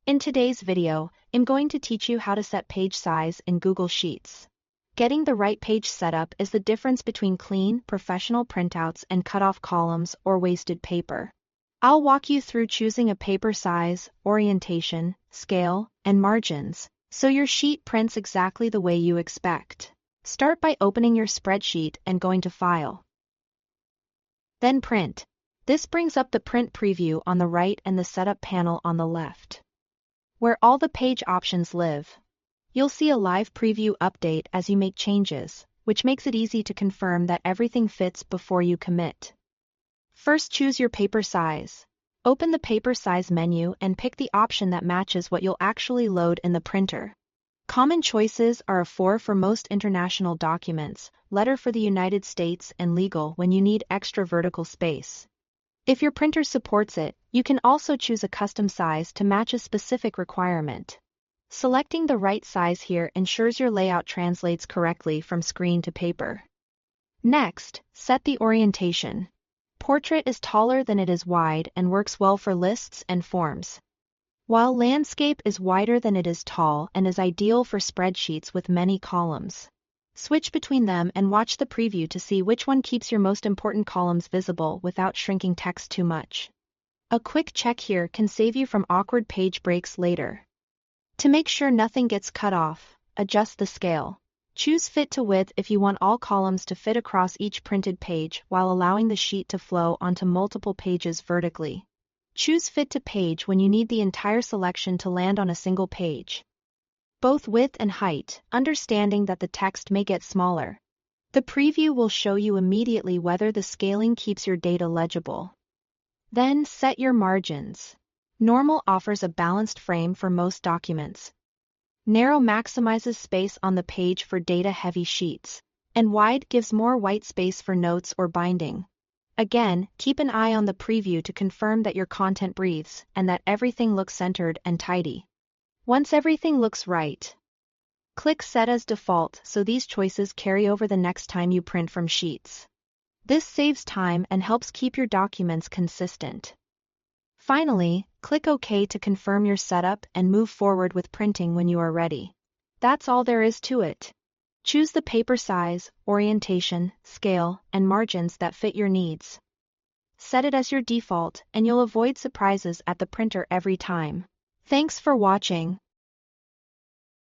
In today's video, I'm going to teach you how to set page size in Google Sheets. Getting the right page setup is the difference between clean, professional printouts and cut-off columns or wasted paper. I'll walk you through choosing a paper size, orientation, scale, and margins, so your sheet prints exactly the way you expect. Start by opening your spreadsheet and going to File. Then Print. This brings up the print preview on the right and the setup panel on the left, where all the page options live. You'll see a live preview update as you make changes, which makes it easy to confirm that everything fits before you commit. First, choose your paper size. Open the paper size menu and pick the option that matches what you'll actually load in the printer. Common choices are A4 for most international documents, letter for the United States, and legal when you need extra vertical space. If your printer supports it, you can also choose a custom size to match a specific requirement. Selecting the right size here ensures your layout translates correctly from screen to paper. Next, set the orientation. Portrait is taller than it is wide and works well for lists and forms, while landscape is wider than it is tall and is ideal for spreadsheets with many columns. Switch between them and watch the preview to see which one keeps your most important columns visible without shrinking text too much. A quick check here can save you from awkward page breaks later. To make sure nothing gets cut off, adjust the scale. Choose Fit to Width if you want all columns to fit across each printed page while allowing the sheet to flow onto multiple pages vertically. Choose Fit to Page when you need the entire selection to land on a single page. Both width and height, understanding that the text may get smaller. The preview will show you immediately whether the scaling keeps your data legible. Then set your margins. Normal offers a balanced frame for most documents. Narrow maximizes space on the page for data-heavy sheets, and wide gives more white space for notes or binding. Again, keep an eye on the preview to confirm that your content breathes and that everything looks centered and tidy. Once everything looks right, click Set as Default so these choices carry over the next time you print from sheets. This saves time and helps keep your documents consistent. Finally, click OK to confirm your setup and move forward with printing when you are ready. That's all there is to it. Choose the paper size, orientation, scale, and margins that fit your needs. Set it as your default and you'll avoid surprises at the printer every time. Thanks for watching.